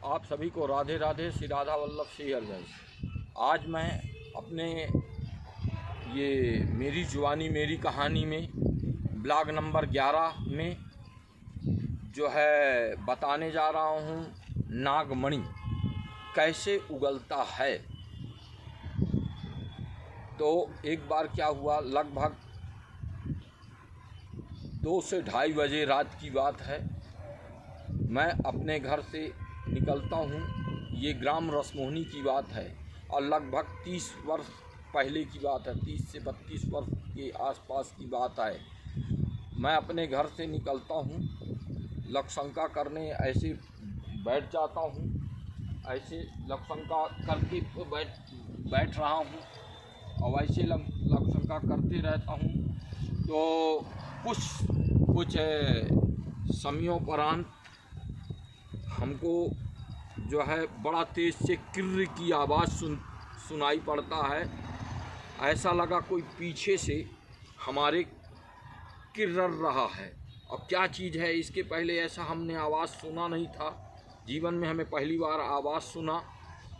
आप सभी को राधे राधे। श्री राधा वल्लभ श्री हरजस। आज मैं अपने ये मेरी जुबानी मेरी कहानी में ब्लॉग नंबर 11 में जो है बताने जा रहा हूँ नागमणि कैसे उगलता है। तो एक बार क्या हुआ, लगभग 2 से ढाई बजे रात की बात है। मैं अपने घर से निकलता हूँ। ये ग्राम रसमोहनी की बात है और लगभग 30 वर्ष पहले की बात है, 30 से 32 वर्ष के आसपास की बात है। मैं अपने घर से निकलता हूँ, लक्षशंका करने ऐसे बैठ जाता हूँ, ऐसे लक्षशंका करके बैठ रहा हूँ और ऐसे लक्षशंका करते रहता हूँ। तो कुछ समयोपरांत हमको जो है बड़ा तेज से किर्र की आवाज़ सुनाई पड़ता है। ऐसा लगा कोई पीछे से हमारे किर्र रहा है। अब क्या चीज़ है, इसके पहले ऐसा हमने आवाज़ सुना नहीं था। जीवन में हमें पहली बार आवाज़ सुना।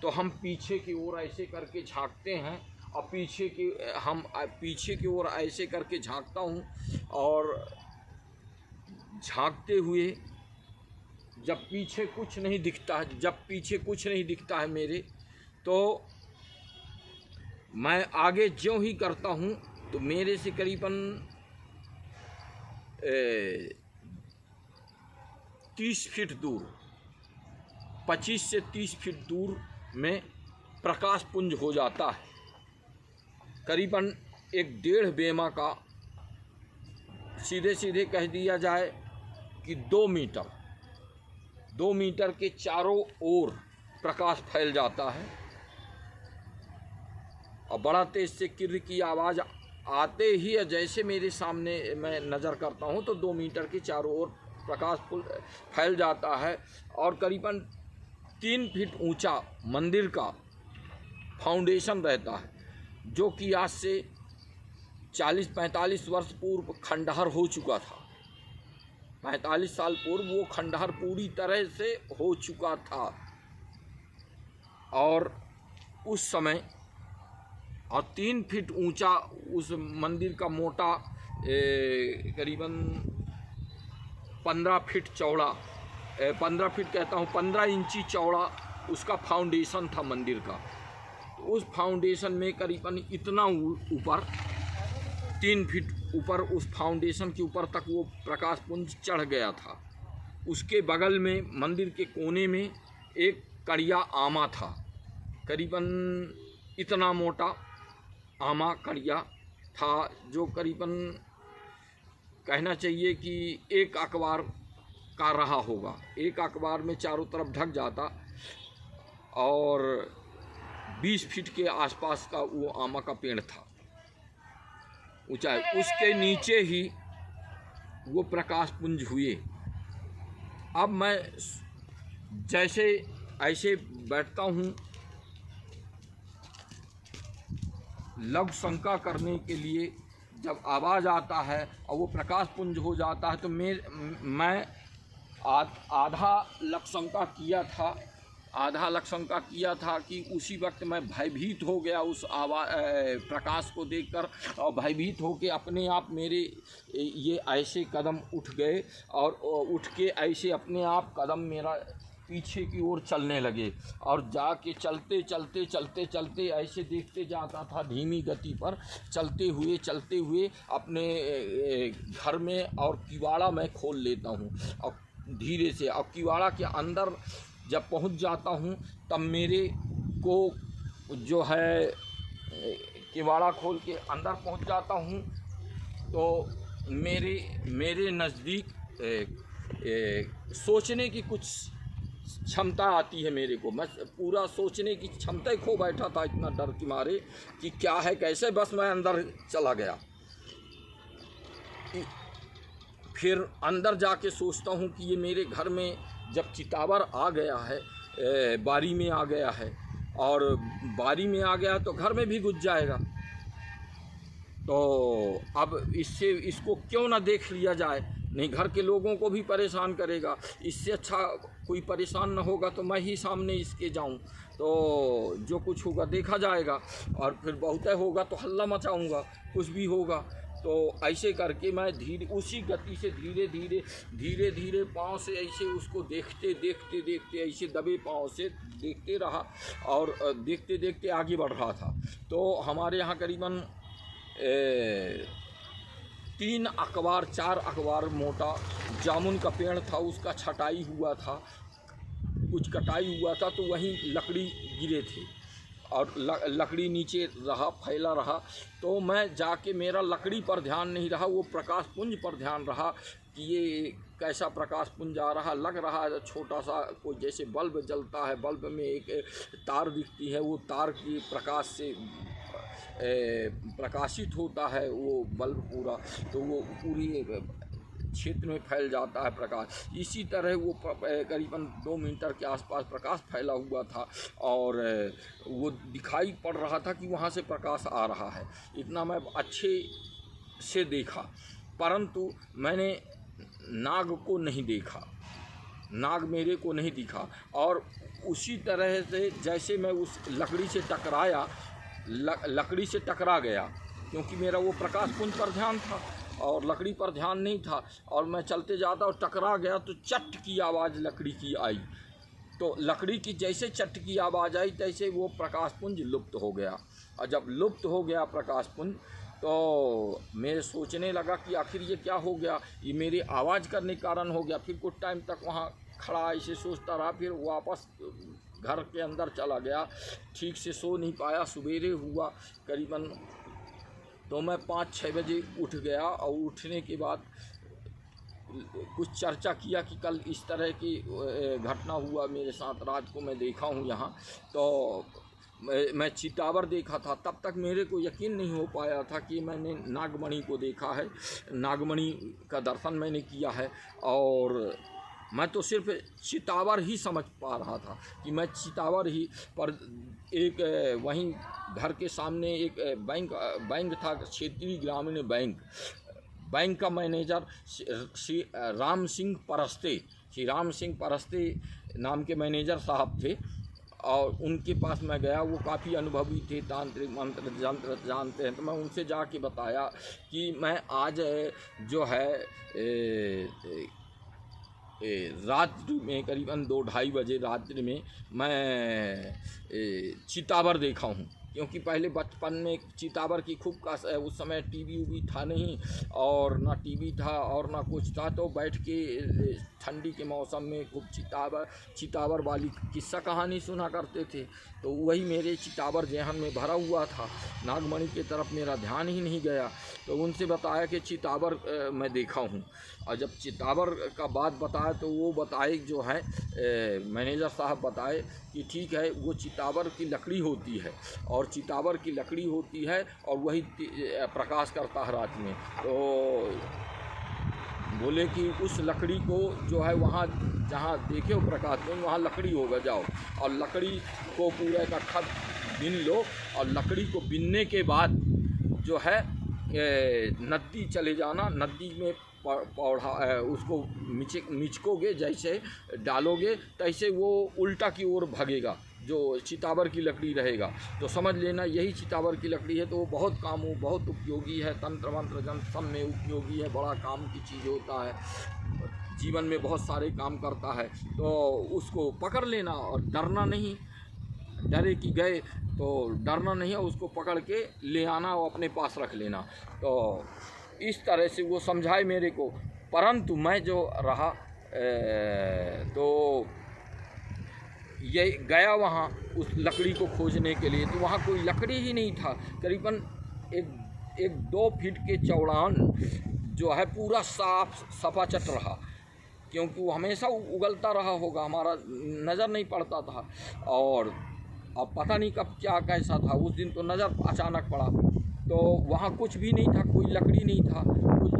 तो हम पीछे की ओर ऐसे करके झांकते हैं और पीछे की ओर ऐसे करके झांकता हूँ और झांकते हुए जब पीछे कुछ नहीं दिखता है मेरे, तो मैं आगे ज्यों ही करता हूँ तो मेरे से करीबन 30 फीट दूर, 25 से 30 फीट दूर में प्रकाश पुंज हो जाता है। करीबन 1.5 बेमा का, सीधे कह दिया जाए कि 2 मीटर के चारों ओर प्रकाश फैल जाता है और बड़ा तेज से किर्र की आवाज़ आते ही जैसे मेरे सामने मैं नज़र करता हूँ तो 2 मीटर के चारों ओर प्रकाश फैल जाता है और करीबन 3 फीट ऊंचा मंदिर का फाउंडेशन रहता है, जो कि आज से 40-45 वर्ष पूर्व खंडहर हो चुका था। 45 साल पूर्व वो खंडहर पूरी तरह से हो चुका था और उस समय 3 फीट ऊंचा उस मंदिर का मोटा करीबन 15 फीट चौड़ा, 15 फीट कहता हूँ 15 इंची चौड़ा उसका फाउंडेशन था मंदिर का। तो उस फाउंडेशन में करीबन इतना ऊपर 3 फीट ऊपर उस फाउंडेशन के ऊपर तक वो प्रकाश पुंज चढ़ गया था। उसके बगल में मंदिर के कोने में एक कड़िया आमा था, करीबन इतना मोटा आमा कड़िया था, जो करीबन कहना चाहिए कि एक अखबार का रहा होगा। एक अखबार में चारों तरफ ढक जाता और 20 फीट के आसपास का वो आमा का पेड़ था ऊंचाई। उसके नीचे ही वो प्रकाश पुंज हुए। अब मैं जैसे ऐसे बैठता हूँ, लघुशंका करने के लिए जब आवाज़ आता है और वो प्रकाश पुंज हो जाता है तो मैं आधा लक्षशंका किया था कि उसी वक्त मैं भयभीत हो गया उस प्रकाश को देखकर, और भयभीत होकर अपने आप मेरे ये ऐसे कदम उठ गए और उठ के ऐसे अपने आप कदम मेरा पीछे की ओर चलने लगे और जाके चलते ऐसे देखते जाता था धीमी गति पर, चलते हुए अपने घर में और किवाड़ा मैं खोल लेता हूँ और धीरे से, और किवाड़ा के अंदर जब पहुंच जाता हूं तब मेरे को जो है किवाड़ा खोल के अंदर पहुंच जाता हूं तो मेरे नज़दीक सोचने की कुछ क्षमता आती है मेरे को। मैं पूरा सोचने की क्षमता ही खो बैठा था, इतना डर के मारे कि क्या है कैसे, बस मैं अंदर चला गया। फिर अंदर जाके सोचता हूँ कि ये मेरे घर में जब चितावर आ गया है, बारी में आ गया है और बारी में आ गया तो घर में भी घुस जाएगा, तो अब इसको क्यों ना देख लिया जाए, नहीं घर के लोगों को भी परेशान करेगा। इससे अच्छा कोई परेशान न होगा तो मैं ही सामने इसके जाऊं, तो जो कुछ होगा देखा जाएगा, और फिर बहुत होगा तो हल्ला मचाऊंगा, कुछ भी होगा। तो ऐसे करके मैं धीरे उसी गति से धीरे धीरे पाँव से ऐसे उसको देखते ऐसे दबे पाँव से देखते रहा, और देखते देखते आगे बढ़ रहा था। तो हमारे यहाँ करीबन 4 अखबार मोटा जामुन का पेड़ था, उसका छटाई हुआ था, कुछ कटाई हुआ था, तो वहीं लकड़ी गिरे थे और लकड़ी नीचे रहा, फैला रहा। तो मैं जाके, मेरा लकड़ी पर ध्यान नहीं रहा, वो प्रकाश पुंज पर ध्यान रहा कि ये कैसा प्रकाश पुंज आ रहा, लग रहा है छोटा सा कोई जैसे बल्ब जलता है, बल्ब में एक तार दिखती है, वो तार की प्रकाश से प्रकाशित होता है वो बल्ब पूरा, तो वो पूरी क्षेत्र में फैल जाता है प्रकाश। इसी तरह वो करीबन 2 मीटर के आसपास प्रकाश फैला हुआ था, और वो दिखाई पड़ रहा था कि वहाँ से प्रकाश आ रहा है। इतना मैं अच्छे से देखा, परंतु मैंने नाग को नहीं देखा, नाग मेरे को नहीं दिखा। और उसी तरह से जैसे मैं उस लकड़ी से टकराया, लकड़ी से टकरा गया, क्योंकि मेरा वो प्रकाश पुंज पर ध्यान था और लकड़ी पर ध्यान नहीं था, और मैं चलते जाता और टकरा गया, तो चट की आवाज़ लकड़ी की आई। तो लकड़ी की जैसे चट की आवाज़ आई, तैसे वो प्रकाश पुंज लुप्त हो गया। और जब लुप्त हो गया प्रकाश पुंज, तो मैं सोचने लगा कि आखिर ये क्या हो गया, ये मेरी आवाज़ करने के कारण हो गया। फिर कुछ टाइम तक वहाँ खड़ा ऐसे सोचता रहा, फिर वापस घर के अंदर चला गया, ठीक से सो नहीं पाया। सवेरे हुआ करीबन, तो मैं 5-6 बजे उठ गया, और उठने के बाद कुछ चर्चा किया कि कल इस तरह की घटना हुआ मेरे साथ, रात को मैं देखा हूँ यहाँ। तो मैं चितावर देखा था। तब तक मेरे को यकीन नहीं हो पाया था कि मैंने नागमणि को देखा है, नागमणि का दर्शन मैंने किया है। और मैं तो सिर्फ चितावर ही समझ पा रहा था कि मैं चितावर ही। पर एक वहीं घर के सामने एक बैंक था, क्षेत्रीय ग्रामीण बैंक का मैनेजर श्री राम सिंह परस्ते नाम के मैनेजर साहब थे, और उनके पास मैं गया। वो काफ़ी अनुभवी थे, तांत्रिक मंत्र जंत्र जानते हैं। तो मैं उनसे जाके बताया कि मैं आज जो है रात्रि में करीबन 2-2:30 बजे रात्रि में मैं चितावर देखा हूँ। क्योंकि पहले बचपन में चितावर की खूब का, उस समय टीवी था नहीं, और ना टीवी था और ना कुछ था, तो बैठ के ठंडी के मौसम में खूब चितावर वाली किस्सा कहानी सुना करते थे। तो वही मेरे चितावर ज़हन में भरा हुआ था, नागमणि की तरफ मेरा ध्यान ही नहीं गया। तो उनसे बताया कि चितावर मैं देखा हूँ। और जब चितावर का बात बताया, तो वो बताए जो है मैनेजर साहब बताए कि ठीक है, वो चितावर की लकड़ी होती है, और चितावर की लकड़ी होती है, और वही प्रकाश करता है रात में। तो बोले कि उस लकड़ी को जो है वहाँ जहाँ देखे हो प्रकाश में, वहाँ लकड़ी होगा, जाओ और लकड़ी को पूरा इकट्ठा बीन लो, और लकड़ी को बीनने के बाद जो है नदी चले जाना, नदी में पौधा उसको मिचकोगे, जैसे डालोगे तैसे वो उल्टा की ओर भागेगा, जो चितावर की लकड़ी रहेगा। तो समझ लेना यही चितावर की लकड़ी है। तो वो बहुत उपयोगी है, तंत्र मंत्र जंत्र सब में उपयोगी है, बड़ा काम की चीज़ होता है, जीवन में बहुत सारे काम करता है। तो उसको पकड़ लेना और डरना नहीं, डरे कि गए तो डरना नहीं है, उसको पकड़ के ले आना और अपने पास रख लेना। तो इस तरह से वो समझाए मेरे को। परंतु मैं जो रहा तो ये गया वहाँ उस लकड़ी को खोजने के लिए, तो वहाँ कोई लकड़ी ही नहीं था। करीबन एक 2 फीट के चौड़ान जो है पूरा साफ सफाचट रहा, क्योंकि वो हमेशा उगलता रहा होगा, हमारा नज़र नहीं पड़ता था। और अब पता नहीं कब क्या कैसा था, उस दिन तो नज़र अचानक पड़ा, तो वहाँ कुछ भी नहीं था, कोई लकड़ी नहीं था कुछ।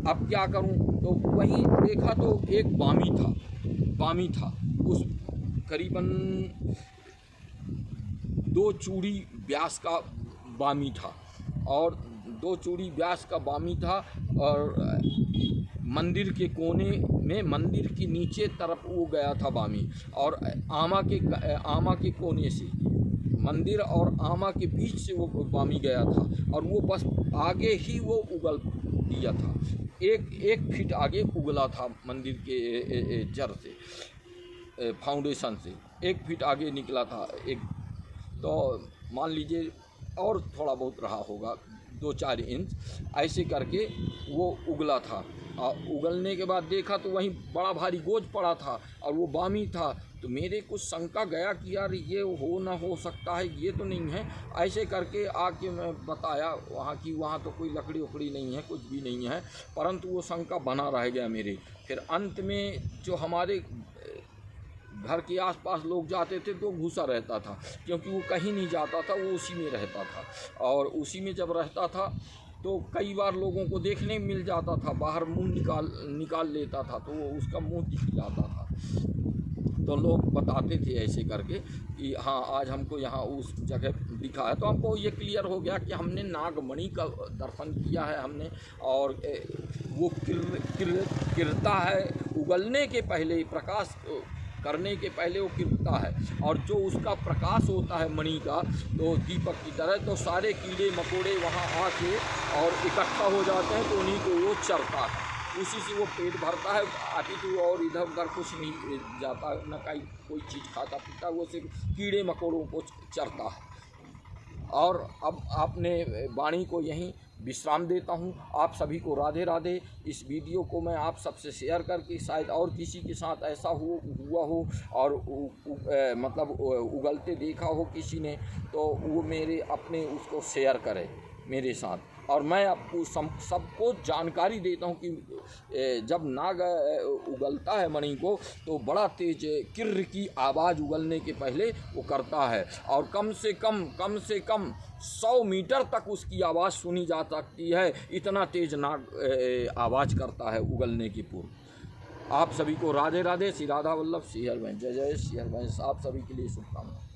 अब क्या करूँ, तो वहीं देखा तो एक बामी था, उस करीबन 2 चूड़ी व्यास का बामी था, और 2 चूड़ी व्यास का बामी था, और मंदिर के कोने में, मंदिर की नीचे तरफ वो गया था बामी, और आमा के कोने से, मंदिर और आमा के बीच से वो बामी गया था, और वो बस आगे ही वो उगल दिया था, एक फीट आगे उगला था मंदिर के जड़ से, फाउंडेशन से 1 फीट आगे निकला था एक, तो मान लीजिए और थोड़ा बहुत रहा होगा 2-4 इंच, ऐसे करके वो उगला था। और उगलने के बाद देखा तो वहीं बड़ा भारी गोज पड़ा था और वो बामी था, तो मेरे कुछ शंका गया कि यार ये हो ना हो सकता है, ये तो नहीं है। ऐसे करके आके मैं बताया वहाँ की, वहाँ तो कोई लकड़ी उकड़ी नहीं है, कुछ भी नहीं है, परंतु वो शंका बना रह गया मेरे। फिर अंत में जो हमारे घर के आसपास लोग जाते थे तो घुसा रहता था, क्योंकि वो कहीं नहीं जाता था, वो उसी में रहता था, और उसी में जब रहता था तो कई बार लोगों को देखने मिल जाता था, बाहर मुंह निकाल लेता था, तो वो उसका मुंह दिख जाता था। तो लोग बताते थे ऐसे करके कि हाँ आज हमको यहाँ उस जगह दिखा है, तो हमको ये क्लियर हो गया कि हमने नागमणि का दर्शन किया है हमने, और वो किरता है उगलने के पहले, प्रकाश करने के पहले वो किरता है, और जो उसका प्रकाश होता है मणि का, तो दीपक की तरह, तो सारे कीड़े मकोड़े वहाँ आके और इकट्ठा हो जाते हैं, तो उन्हीं को वो चरता है, उसी से वो पेट भरता है, आती तो और इधर उधर कुछ नहीं जाता, न कहीं कोई चीज़ खाता पीता, वो सिर्फ कीड़े मकोड़ों को चरता है। और अब आपने वाणी को यहीं विश्राम देता हूँ। आप सभी को राधे राधे। इस वीडियो को मैं आप सबसे शेयर करके शायद और किसी के साथ ऐसा हुआ हो और मतलब उगलते देखा हो किसी ने, तो वो मेरे अपने उसको शेयर करे मेरे साथ। और मैं आपको सबको जानकारी देता हूँ कि जब नाग उगलता है मणि को, तो बड़ा तेज किर्र की आवाज़ उगलने के पहले वो करता है, और कम से कम 100 मीटर तक उसकी आवाज़ सुनी जा सकती है, इतना तेज नाग आवाज़ करता है उगलने की पूर्व। आप सभी को राधे राधे। श्री राधा वल्लभ, श्री हरवंश, जय जय श्री हरवंश। आप सभी के लिए शुभकामनाएं।